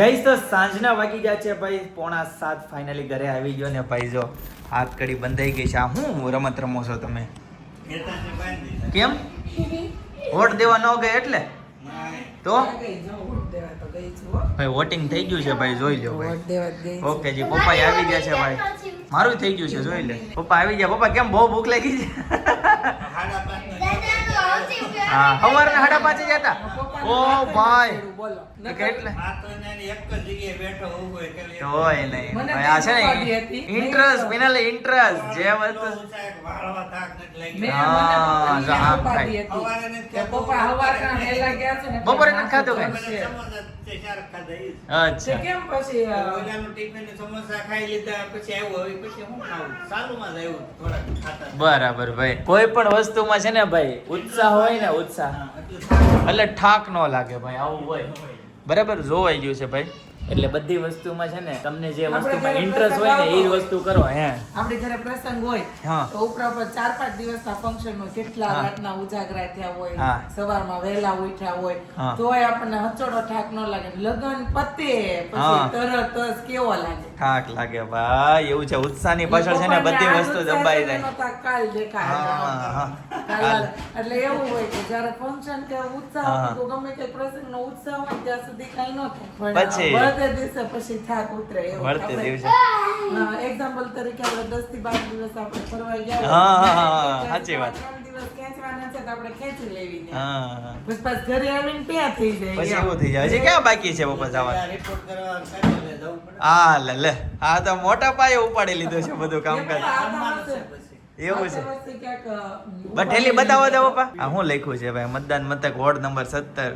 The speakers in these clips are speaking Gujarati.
ગાઈસ તો સાંજના વાગી ગયા છે ભાઈ 6:45 ફાઇનલી ઘરે આવી ગયો ને ભાઈ જો હાથ કડી બંધાઈ ગઈ છે. આ હું રમત રમો છો તમે? કેમ વોટ દેવા ન ગઈ એટલે તો ભાઈ વોટિંગ થઈ ગયું છે ભાઈ, જોઈ લો ભાઈ. ઓકે જી પપ્પા આવી ગયા છે ભાઈ, મારું થઈ ગયું છે જોઈ લે. પપ્પા આવી ગયા. પપ્પા કેમ બહુ ભૂખ લાગી છે? હા સવારના 5:30 જતા. ઓ ભાઈ કેટલે તોય નહીં ભાઈ. આ છે ને ઇન્ટરેસ્ટ ફિનાલે ઇન્ટરેસ્ટ જે વસ્તુ બપોરે નથી ખાતો કઈ. અચ્છા બરાબર ભાઈ. કોઈ પણ વસ્તુમાં છે ને ભાઈ ઉત્સાહ હોય ને ઉત્સાહ એટલે ઠાક ન લાગે ભાઈ, આવું હોય બરાબર. જોવાઈ ગયું છે ભાઈ. એટલે બધી વસ્તુમાં છે ને તમને જે વસ્તુમાં ઇન્ટરેસ્ટ હોય ને એ જ વસ્તુ કરો. હે આપણી ઘરે પ્રસંગ હોય તો ઉપરા ઉપર 4-5 દિવસના ફંક્શન હોય, કેટલા રાતના ઉજાગરા થયા હોય, સવારમાં વહેલા ઉઠ્યા હોય, તોય આપણને હચોડો ઠાક ન લાગે. લગન પતે પછી તરત જ કેવો લાગે? ઠાક લાગે ભાઈ. એવું છે ઉત્સાહની પાછળ છે ને બધી વસ્તુ દબાઈ જાય. કાલ દેખાય એટલે એવું હોય કે જ્યારે ફંક્શન કે ઉત્સાહ તો ગમે તે પ્રસંગનો ઉત્સાહ હોય ત્યાં સુધી કઈ ન થાય. પછી દિવસે પછી થાક ઉતરે. વળતે દિવસે એક્ઝામ્પલ તરીકે આપણે 10 થી 12 દિવસ આપણે ફરવા ગયા, હા સાચી વાત. 3 દિવસ ખેંચવાના છે તો આપણે ખેંચી લેવી ને પછી ઘરે આવીને ત્યાં થઈ જાય. પછી એવું થઈ જાય. હજી ક્યાં બાકી છે બપોર જવાનું? હા લે આ તો મોટા પાયે ઉપાડી લીધું છે બધું કામકાજ. એવું છે બઠેલી બતાવો દો પપ્પા. આ હું લખ્યું છે ભાઈ? મતદાન મથક ward number 17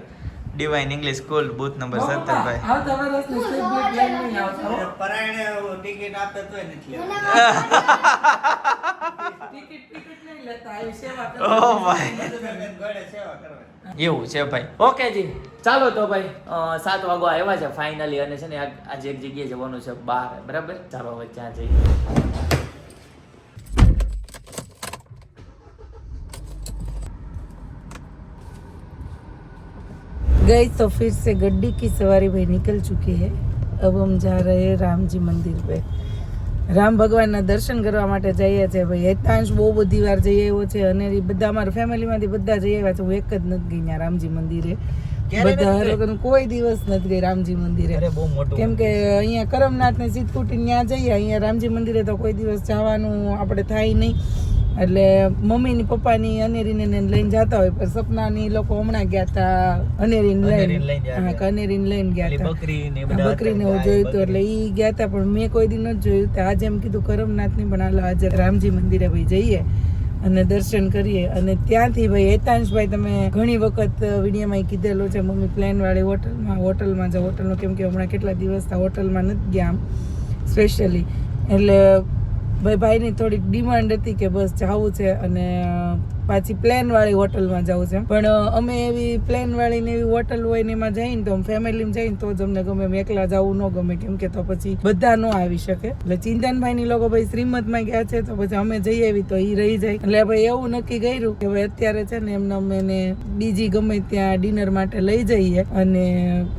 divine English school booth number 17 ભાઈ. આવતા વર્ષની સ્ટેટ લાઈન નહીં આવતો. પરાયણે ટિકિટ આપે તોય નથી ટિકિટ નહીં લેતા, આવી સેવા કરવા. ઓ ભાઈ સેવા કરવા એવું છે ભાઈ. ઓકે જી ચાલો તો ભાઈ 7 વાગવા આવ્યા છે ફાઇનલી. અને છે ને આજે એક જગ્યાએ જવાનું છે બહાર, બરાબર. ચાલો હવે ત્યાં જઈએ. गई तो फिर से गड्डी की सवारी भाई निकल चुकी है. अब हम जा रहे हैं राम जी मंदिर पे. રામ ભગવાનના દર્શન કરવા માટે જઈએ છીએ ભાઈ. હેતાંશ બહુ બધી વાર જઈ આવ્યો છે અને બધા અમારા ફેમિલીમાંથી બધા જઈ આવ્યા છે. હું એક જ નથી ગઈ ત્યાં રામજી મંદિરે. બધા લોકોનું કોઈ દિવસ નથી ગઈ રામજી મંદિરે. કેમ કે અહીંયા કરમનાથ ને સિદ્ધકુટી ત્યાં જઈએ, અહીંયા રામજી મંદિરે તો કોઈ દિવસ જવાનું આપણે થાય નહીં. એટલે મમ્મીની પપ્પાની અનેરીને લઈને જતા હોય, પણ સપનાની લોકો હમણાં ગયા હતા અનેરીને લઈને ગયા હતા. બકરીને હું જોયું હતું એટલે ઈ ગયા હતા, પણ મેં કોઈ દી નથી જોયું. તો આજે એમ કીધું કરમનાથની પણ હાલો આજે રામજી મંદિરે ભાઈ જઈએ અને દર્શન કરીએ. અને ત્યાંથી ભાઈ હેતાંશભાઈ તમે ઘણી વખત વિડીયોમાં કીધેલું છે મમ્મી પ્લેન વાળી હોટલમાં જાઓ હોટલમાં, કેમ કે હમણાં કેટલા દિવસ હોટલમાં નથી ગયા આમ સ્પેશિયલી. એટલે ભાઈની થોડીક ડિમાન્ડ હતી કે બસ જવું છે અને પાછી પ્લેન વાળી હોટલમાં જવું છે. પણ અમે એવી પ્લેન વાળી ને એવી હોટલ હોય ને એમાં જઈને તો ફેમિલીમાં જઈને તો જ અમને ગમે. એકલા જવું ન ગમે, કેમ કે તો પછી બધા ન આવી શકે. એટલે ચિંતનભાઈ ની લોકો ભાઈ શ્રીમદમાં ગયા છે તો પછી અમે જઈ આવી તો એ રહી જાય. એટલે ભાઈ એવું નક્કી કર્યું કે ભાઈ અત્યારે છે ને એમને અમે એને બીજી ગમે ત્યાં ડિનર માટે લઈ જઈએ અને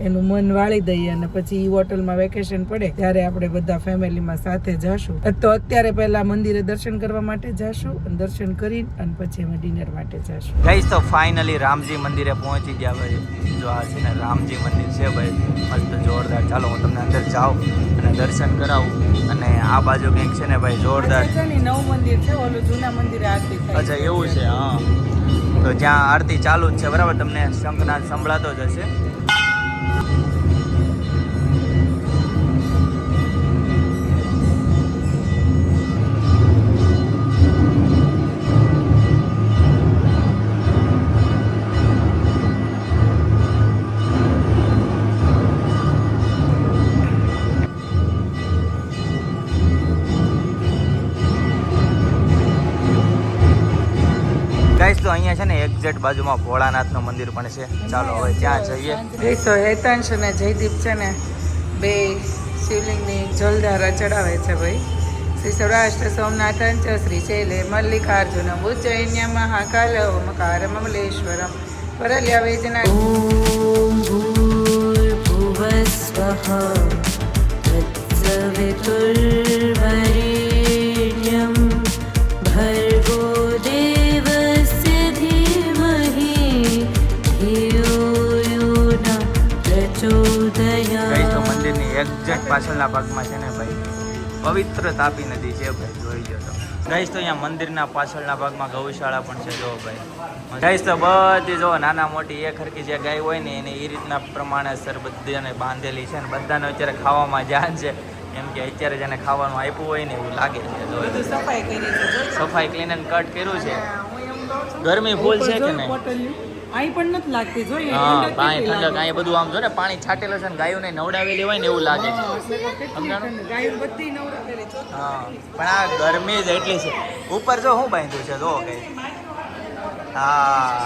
એનું મન વાળી દઈએ અને પછી એ હોટલમાં વેકેશન પડે ત્યારે આપણે બધા ફેમિલીમાં સાથે જશું. તો અત્યારે પહેલા મંદિરે દર્શન કરવા માટે જશું અને દર્શન કરી અને પછી અમે ડિનર માટે જશું. ગાઈસ તો ફાઇનલી રામજી મંદિરે પહોંચી ગયા ભાઈ. જો આ છે ને રામજી મંદિર છે ભાઈ, મસ્ત જોરદાર. ચાલો હું તમને અંદર જાઉં અને દર્શન કરાવું. અને આ બાજુ કંઈક છે ને ભાઈ જોરદાર નવું મંદિર છે, ઓલું જૂના મંદિરે આરતી થાય. અચ્છા એવું છે. હા તો જ્યાં આરતી ચાલુ જ છે બરાબર, તમને શંખનાદ સંભળાતો જ હશે. ગાઈસ તો અહીંયા છે ને એક્ઝેક્ટ બાજુમાં ભોળાનાથનું મંદિર પણ છે. ચાલો હવે ત્યાં જઈએ. તો હેતાંશ અને જયદીપ છે ને બે શિવલિંગની જલધારા ચડાવે છે ભાઈ. શ્રી સૌરાષ્ટ્ર સોમનાથં ચ શ્રી શૈલે મલ્લિકાર્જુન ઉજ્જૈન્ય મહાકાલ ઓમકાર મમલેશ્વરમ પરલ્યા વેજના. स्वः तत्सवितुर्वरेण्यं भर्गो देवस्य धीमहि धियो यो न प्रचोदयात्। તો મંદિરની એક્ઝેક્ટ પાછળના ભાગમાં છે ને ભાઈ પવિત્ર તાપી નદી છે ભાઈ, જોઈ લો તો ગાઈસ. તો અહીંયા મંદિરના પાછળના ભાગમાં ગૌશાળા પણ છે, જો ભાઈ ગાઈસ. તો બધી જો નાના મોટી એક હરકી જે ગાય હોય ને એને એ રીતના પ્રમાણેસર બધાને બાંધેલી છે ને બધાને અત્યારે ખાવામાં જાન છે, એમ કે અત્યારે જેને ખાવાનું આપ્યું હોય ને એવું લાગે છે. જો સફાઈ કરી છે, સફાઈ ક્લીન એન્ડ કટ કર્યું છે. ગરમી ફૂલ છે કે નહીં? અહીં પણ નથી લાગતી, જોઈએ હા, પાણી ઠંડક અહીં બધું આમ જો ને પાણી છાટેલું છે ને ગાયોને નવડાવેલી હોય ને એવું લાગે છે. ગાયો બધી નવરાત્રી છે. હા, પણ આ ગરમી જ એટલી છે. ઉપર જો હું બાંધ્યું છે, જો કઈ. હા,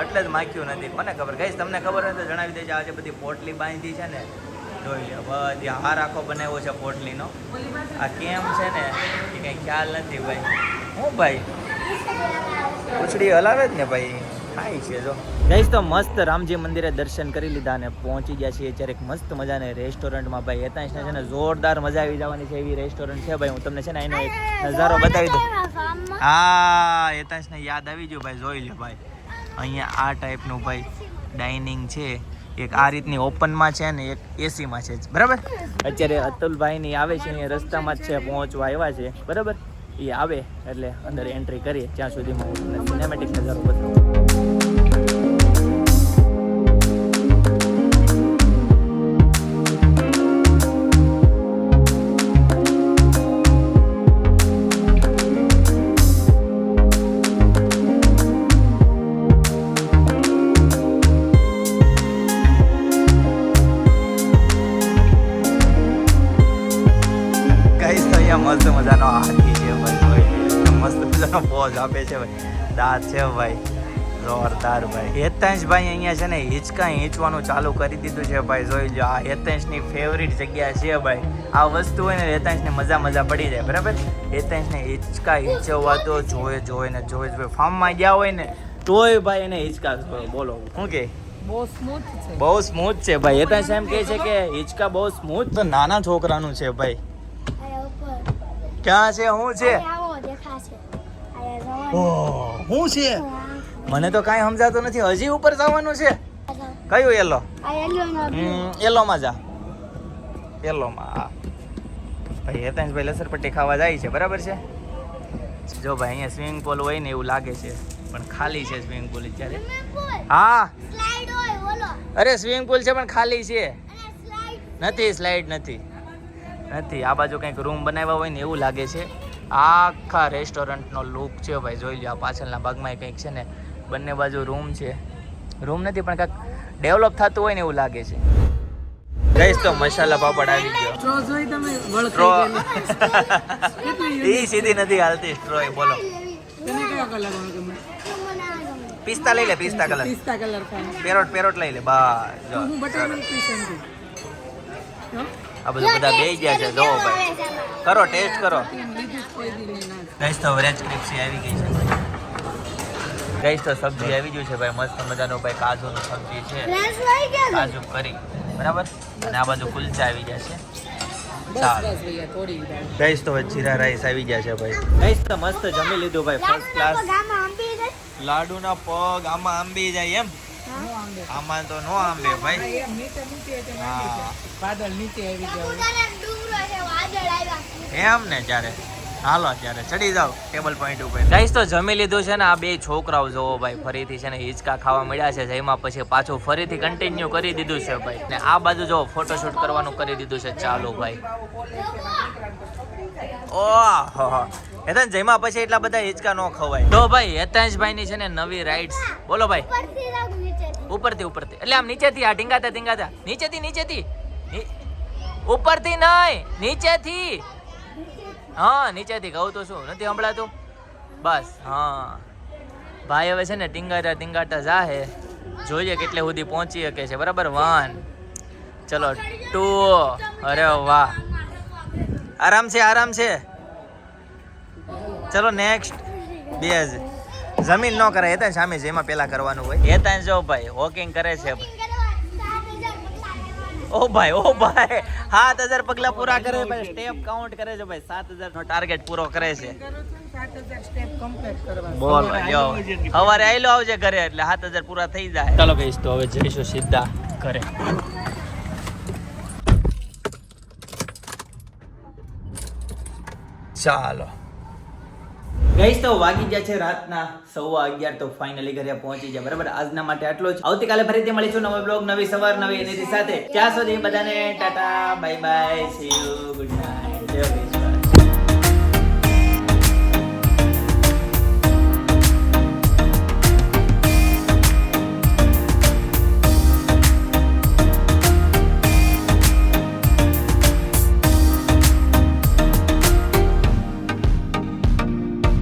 એટલે જ માખ્યું નથી. મને ખબર ગાઈસ, તમને ખબર હોય તો જણાવી દેજો. આજે બધી પોટલી બાંધી છે ને, જોઈ લો બધી હાર આખો બનાવ્યો છે પોટલીનો. આ કેમ છે ને એ કંઈ ખ્યાલ નથી ભાઈ. હું ભાઈ પૂછડી હલાવે જ ને ભાઈ, ખાય છે જો ગાઈસ. તો મસ્ત રામજી મંદિરે દર્શન કરી લીધા અને પહોંચી ગયા છીએ અત્યારે એક મસ્ત મજાને રેસ્ટોરન્ટમાં ભાઈ. હેતાંશને છે ને જોરદાર મજા આવી જવાની છે એવી રેસ્ટોરન્ટ છે ભાઈ. હું તમને છે ને એનો એક નજારો બતાવી દઉં. હા, હેતાંશને યાદ આવી ગયું ભાઈ, જોઈ લો ભાઈ. અહીંયા આ ટાઈપનું ભાઈ ડાઇનિંગ છે. એક આ રીતની ઓપનમાં છે ને એક એસીમાં છે, બરાબર. અત્યારે અતુલભાઈની આવે છે અહીંયા રસ્તામાં જ છે, પહોંચવા આવ્યા છે, બરાબર. એ આવે એટલે અંદર એન્ટ્રી કરીએ, ત્યાં સુધીમાં હું તમને સિનેમેટિક નજારો બતાવું. મસ્ત મજાનો હાથી છે ભાઈ, મસ્ત મજાનો પોઝ આપે છે ભાઈ. દાંત છે ભાઈ જોરદાર ભાઈ. હેતાંશભાઈ અહીંયા છે ને હિંચકા હીંચવાનું ચાલુ કરી દીધું છે ભાઈ, જોઈ લો. આ હેતાંશની ફેવરિટ જગ્યા છે ભાઈ. આ વસ્તુ હોય ને હેતાંશને મજા પડી જાય, બરાબર. હેતાંશને હિંચકા હીંચવવા તો જોઈ ને ફાર્મમાં ગયા હોય ને તોય ભાઈ એને હિંચકા, બોલો શું કે બહુ સ્મૂથ છે ભાઈ. હેતાંશ એમ કહે છે કે હિંચકા બહુ સ્મૂથ. તો નાના છોકરાનું છે ભાઈ. ક્યાં છે? શું છે? શું છે? મને તો કાંઈ સમજાતું નથી. હજી ઉપર જવાનું છે? કયું યલો? યલોમાં જા, યલોમાં. ભાઈ હેતાંશભાઈ લસરપટ્ટી ખાવા જાય છે, બરાબર છે. જો ભાઈ અહીંયા સ્વિમિંગ પુલ હોય ને એવું લાગે છે, પણ ખાલી છે સ્વિમિંગ પુલ અત્યારે. હા, અરે સ્વિમિંગ પુલ છે પણ ખાલી છે, નથી સ્લાઇડ નથી. આ બાજુ કંઈક રૂમ બનાવ્યા હોય ને એવું લાગે છે. આખા રેસ્ટોરન્ટનો લુક છે ભાઈ, જોઈ લો. આ પાછળના ભાગમાં કંઈક છે ને બંને બાજુ રૂમ છે. રૂમ નથી પણ કંઈક ડેવલપ થતું હોય ને એવું લાગે છે. ગાઈસ તો મસાલા પાપડ આવી ગયો. સ્ટ્રો એ સીધી નથી હાલતી સ્ટ્રો. બોલો પિસ્તા લઈ લે, પિસ્તા કલર. પેરોટ લઈ લે. બસ જો આ બધું બધા બે ગયા છે, જો ભાઈ. કરો ટેસ્ટ કરો ગાઈસ. તો વેજ ક્રિસ્પી આવી ગઈ છે ગાઈસ. તો સબ્જી આવી ગયું છે ભાઈ, મસ્ત મજાનો ભાઈ કાજુનું સબ્જી છે, કાજુ કરી, બરાબર. અને આ બાજુ કુલચા આવી ગયા છે. ગાઈસ તો જીરા રાઈસ આવી ગયા છે ભાઈ. ગાઈસ તો મસ્ત જમી લીધું ભાઈ, ફર્સ્ટ ક્લાસ. લાડુના પગ આમાં આંબી જાય એમ? આમાં તો નો આંબે ભાઈ. એમ ને ત્યારે હાલો ત્યારે ચડી જાવ ટેબલ પોઈન્ટ ઉપર. ગાઈસ તો જમી લીધું છે ને. આ બે છોકરાઓ જોવો ભાઈ, ફરીથી છે ને હિંચકા ખાવા મળ્યા છે, જેમાં પછી પાછું ફરીથી કન્ટિન્યુ કરી દીધું છે ભાઈ. ને આ બાજુ જો ફોટોશૂટ કરવાનું કરી દીધું છે ચાલુ ભાઈ. ઓહો, હેતાંશ જેમાં પછી એટલા બધા હિંચકા ન ખવાય. તો ભાઈ હેતાંશભાઈ ની છે ને નવી રાઈડ્સ. બોલો ભાઈ. ઉપરથી એટલે આમ નીચેથી. આ ટીંગાતા નીચેથી ઉપરથી નહીં, નીચેથી. હા, નીચેથી કહું તો શું નથી સંભળાતું? બસ હા ભાઈ. હવે છે ને ટીંગાતા જાહે, જોઈએ કેટલે સુધી પહોંચી શકે છે, બરાબર. 1 ચલો 2. અરે વાહ, આરામ છે. ચલો નેક્સ્ટ 2. જમીન ન કરે હેતાંશ, સામે જેમાં પેલા કરવાનું હોય. હેતાંશ જો ભાઈ વોકિંગ કરે છે. ઓ ભાઈ 7000 પગલા પૂરા કરે ભાઈ, સ્ટેપ કાઉન્ટ કરે છે ભાઈ, 7000 નો ટાર્ગેટ પૂરો કરે છે. 7000 સ્ટેપ કમ્પ્લીટ કરવા. બોલ ભાઈ, યો સવારે આયલો આવજે ઘરે એટલે 7000 પૂરા થઈ જાય. ચાલો ગાઈસ, તો હવે જઈશું સીધા ઘરે. ચાલો ગાઈસ, તો વાગી ગયા છે રાતના 11:15. તો ફાઇનલી ઘરે પહોંચી ગયા. બરાબર, આજના માટે આટલો જ. આવતીકાલે ફરીથી મળીશું નવો બ્લોગ, નવી સવાર, નવી એનર્જી સાથે. ત્યાં સુધી બધાને Tata, bye bye, C you, good night.